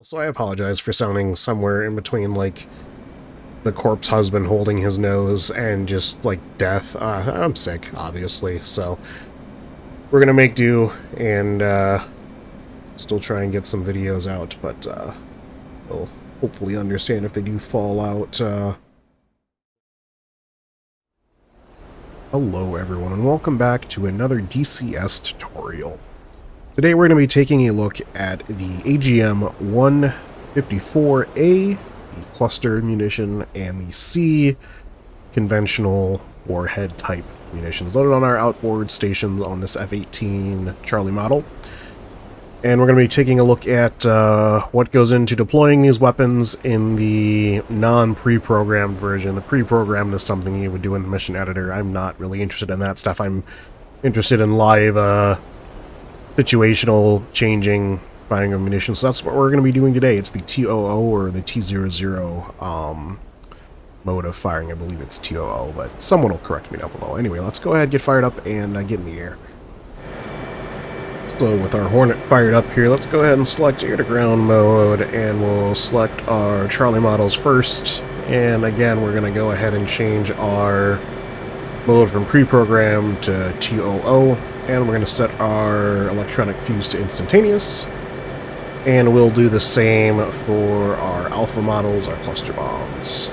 So I apologize for sounding somewhere in between, like, the corpse husband holding his nose and just, like, death. I'm sick, obviously, so we're gonna make do and, still try and get some videos out, but, they'll hopefully understand if they do fall out. Hello, everyone, and welcome back to another DCS tutorial. Today we're going to be taking a look at the AGM-154A, the cluster munition, and the C conventional warhead type munitions loaded on our outboard stations on this F-18 Charlie model. And we're going to be taking a look at what goes into deploying these weapons in the non-pre-programmed version. The pre-programmed is something you would do in the mission editor. I'm not really interested in that stuff. I'm interested in live situational changing firing of munitions. So that's what we're going to be doing today. It's the TOO or the T00 mode of firing. I believe it's TOO, but someone will correct me down below. Anyway, let's go ahead, get fired up, and get in the air. So with our Hornet fired up here, let's go ahead and select air-to-ground mode, and we'll select our Charlie models first. And again, we're going to go ahead and change our mode from pre-programmed to TOO. And we're going to set our electronic fuse to instantaneous. And we'll do the same for our alpha models, our cluster bombs.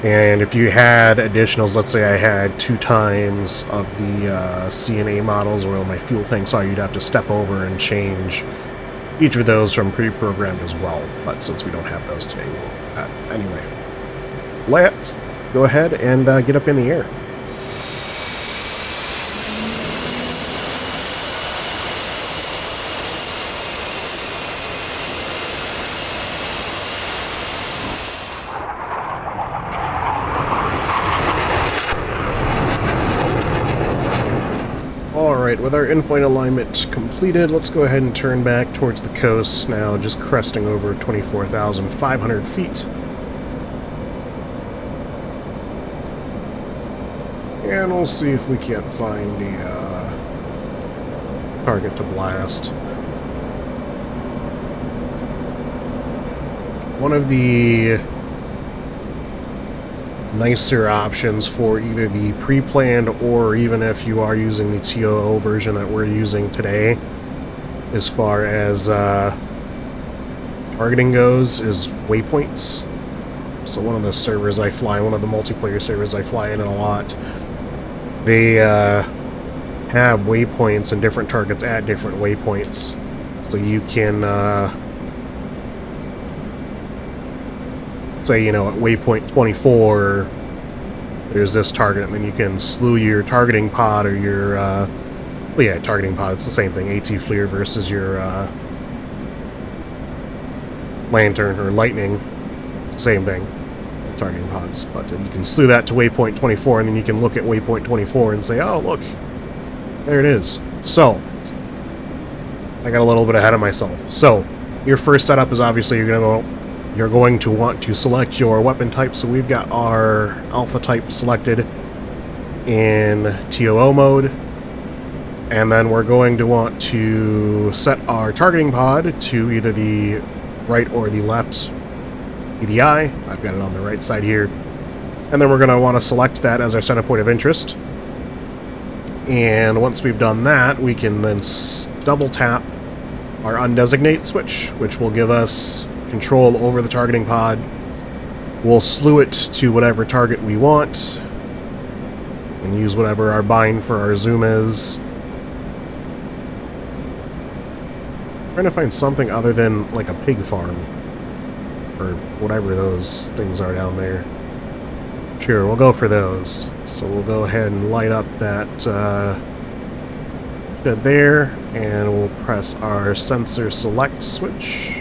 And if you had additionals, let's say I had 2 times of the CNA models where my fuel tanks are, you'd have to step over and change each of those from pre-programmed as well. But since we don't have those today, we won't. Anyway, let's go ahead and get up in the air. Alright, with our in-flight alignment completed, let's go ahead and turn back towards the coast now, just cresting over 24,500 feet. And we'll see if we can't find a target to blast. One of the nicer options for either the pre-planned or even if you are using the TOO version that we're using today as far as targeting goes is waypoints. So one of the servers I fly, one of the multiplayer servers I fly in a lot, they have waypoints and different targets at different waypoints. So you can say, you know, at waypoint 24 there's this target, and then you can slew your targeting pod or your well, yeah, targeting pod, it's the same thing, AT FLIR versus your lantern or lightning, it's the same thing, targeting pods, but you can slew that to waypoint 24, and then you can look at waypoint 24 and say, oh look, there it is. So I got a little bit ahead of myself. So your first setup is obviously you're going to want to select your weapon type. So we've got our alpha type selected in TOO mode, and then we're going to want to set our targeting pod to either the right or the left EDI. I've got it on the right side here, and then we're going to want to select that as our center point of interest. And once we've done that, we can then double tap our undesignate switch, which will give us control over the targeting pod. We'll slew it to whatever target we want and use whatever our bind for our zoom is. I'm trying to find something other than like a pig farm or whatever those things are down there. Sure, we'll go for those. So we'll go ahead and light up that shed there, and we'll press our sensor select switch.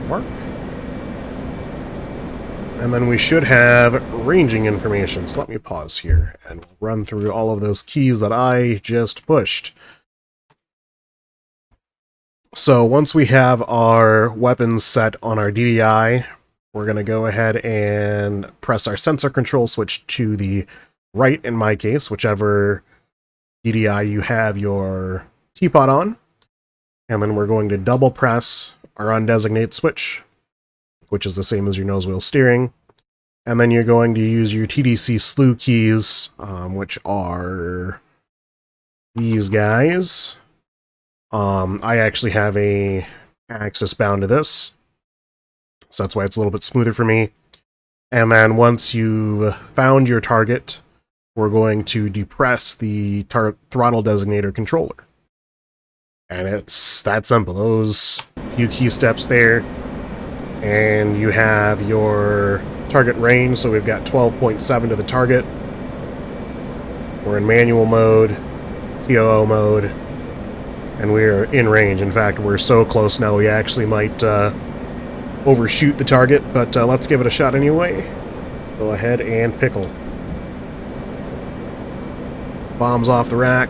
Mark. And then we should have ranging information. So let me pause here and run through all of those keys that I just pushed. So once we have our weapons set on our DDI, we're going to go ahead and press our sensor control switch to the right, in my case, whichever DDI you have your teapot on. And then we're going to double press our undesignate switch, which is the same as your nose wheel steering. And then you're going to use your TDC slew keys, which are these guys. I actually have a axis bound to this, so that's why it's a little bit smoother for me. And then once you found your target, we're going to depress the throttle designator controller. And it's that simple. Those few key steps there, and you have your target range. So we've got 12.7 to the target. We're in manual mode, TOO mode, and we're in range. In fact, we're so close now we actually might overshoot the target, but let's give it a shot anyway. Go ahead and pickle. Bombs off the rack.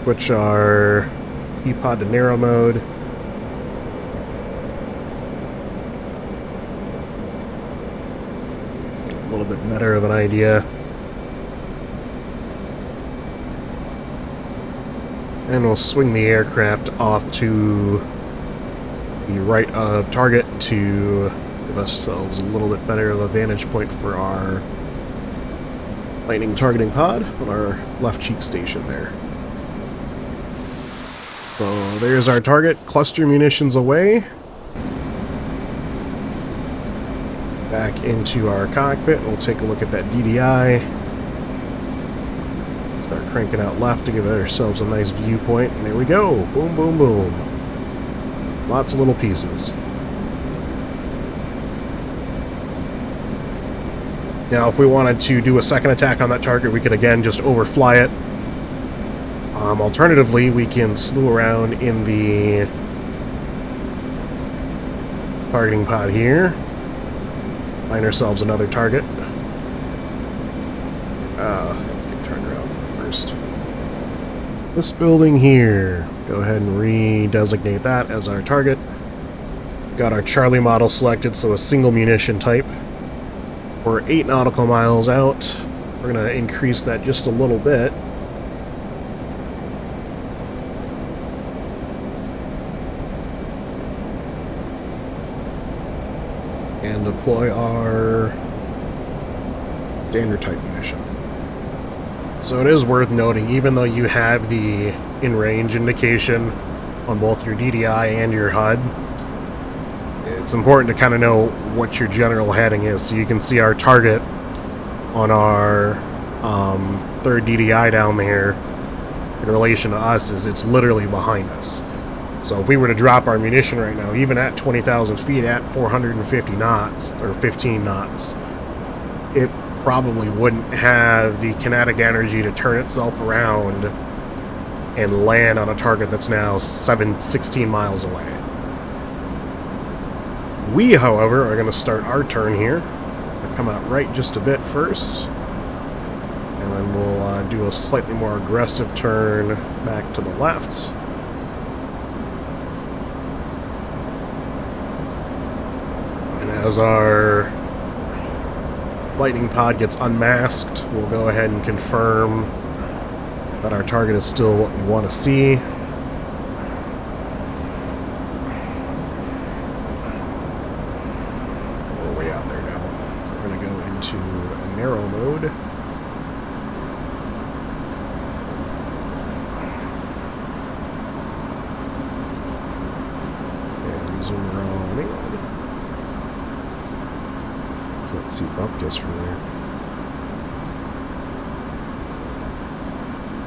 Switch our T-pod to narrow mode. Let's get a little bit better of an idea. And we'll swing the aircraft off to the right of target to give ourselves a little bit better of a vantage point for our lightning targeting pod on our left cheek station there. So there's our target. Cluster munitions away. Back into our cockpit, and we'll take a look at that DDI. Start cranking out left to give ourselves a nice viewpoint, and there we go. Boom, boom, boom. Lots of little pieces. Now, if we wanted to do a second attack on that target, we could again just overfly it. Alternatively, we can slew around in the targeting pod here. Find ourselves another target. Let's get turned around first. This building here. Go ahead and redesignate that as our target. Got our Charlie model selected, so a single munition type. We're 8 nautical miles out. We're going to increase that just a little bit. And deploy our standard type munition. So it is worth noting, even though you have the in-range indication on both your DDI and your HUD, it's important to kind of know what your general heading is. So you can see our target on our third DDI down there in relation to us is it's literally behind us. So if we were to drop our munition right now, even at 20,000 feet at 450 knots, or 15 knots, it probably wouldn't have the kinetic energy to turn itself around and land on a target that's now 16 miles away. We, however, are going to start our turn here. We'll come out right just a bit first, and then we'll do a slightly more aggressive turn back to the left. As our lightning pod gets unmasked, we'll go ahead and confirm that our target is still what we want to see. We're way out there now. So we're going to go into a narrow mode. And zoom around in. Can't see Bupkis from there.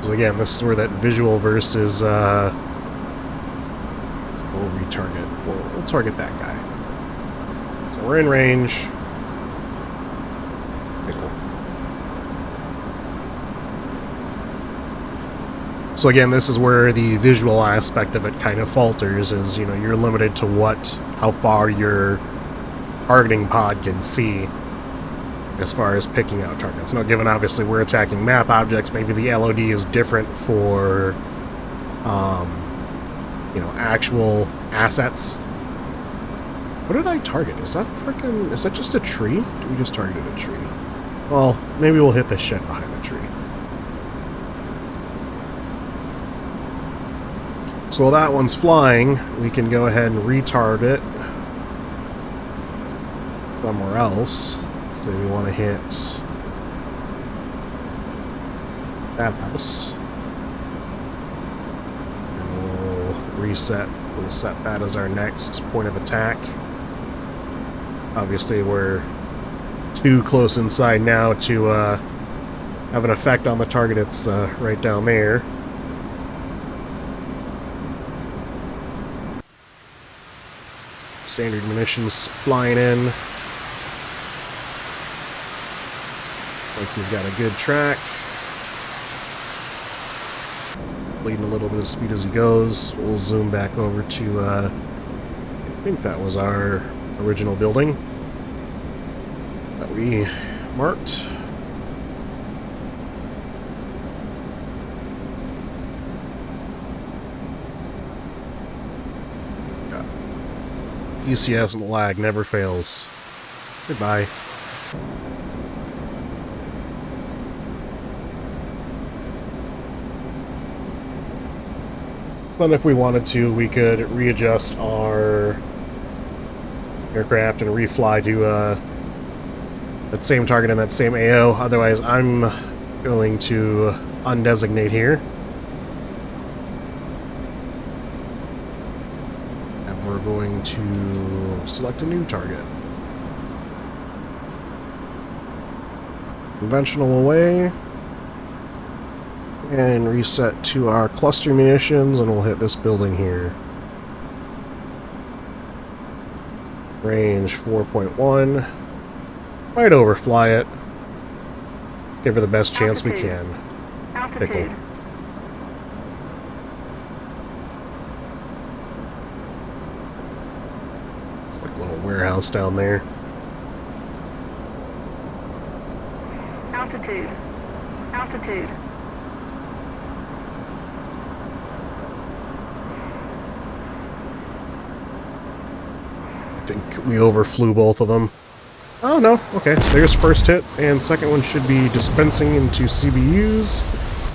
So again, this is where that visual versus so we'll retarget. We'll target that guy. So we're in range. Pickle. So again, this is where the visual aspect of it kind of falters, is, you know, you're limited to how far your targeting pod can see as far as picking out targets. Now, given obviously we're attacking map objects, maybe the LOD is different for actual assets. What did I target? Is that just a tree? Did we just targeted a tree? Well, maybe we'll hit the shed behind the tree. So while that one's flying, we can go ahead and retarget somewhere else. Say we want to hit that house. And we'll reset. We'll set that as our next point of attack. Obviously, we're too close inside now to have an effect on the target. It's right down there. Standard munitions flying in. Looks like he's got a good track. Bleeding a little bit of speed as he goes. We'll zoom back over to, I think that was our original building that we marked. DCS and lag never fails. Goodbye. So then if we wanted to, we could readjust our aircraft and refly to that same target and that same AO. Otherwise, I'm going to undesignate here. And we're going to select a new target. Conventional away. And reset to our cluster munitions, and we'll hit this building here. Range 4.1. Might overfly it. Let's give her the best chance we can. Pickle. It's like a little warehouse down there. Altitude. Altitude. I think we overflew both of them. Oh no, okay. There's first hit, and second one should be dispensing into CBUs.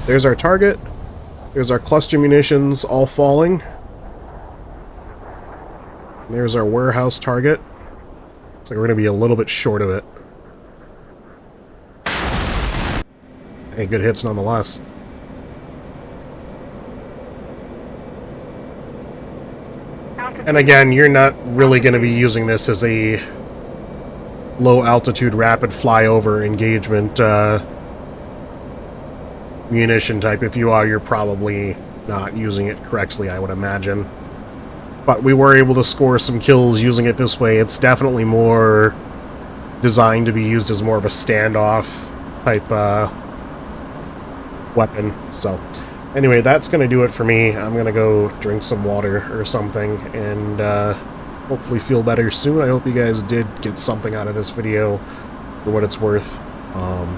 There's our target. There's our cluster munitions all falling. There's our warehouse target. Looks like we're going to be a little bit short of it. Hey, good hits nonetheless. And again, you're not really going to be using this as a low-altitude rapid flyover engagement munition type. If you are, you're probably not using it correctly, I would imagine. But we were able to score some kills using it this way. It's definitely more designed to be used as more of a standoff type weapon. So anyway, that's going to do it for me. I'm going to go drink some water or something and hopefully feel better soon. I hope you guys did get something out of this video for what it's worth.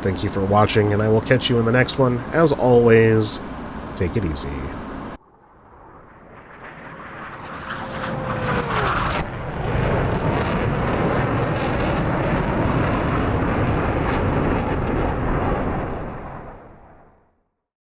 Thank you for watching, and I will catch you in the next one. As always, take it easy.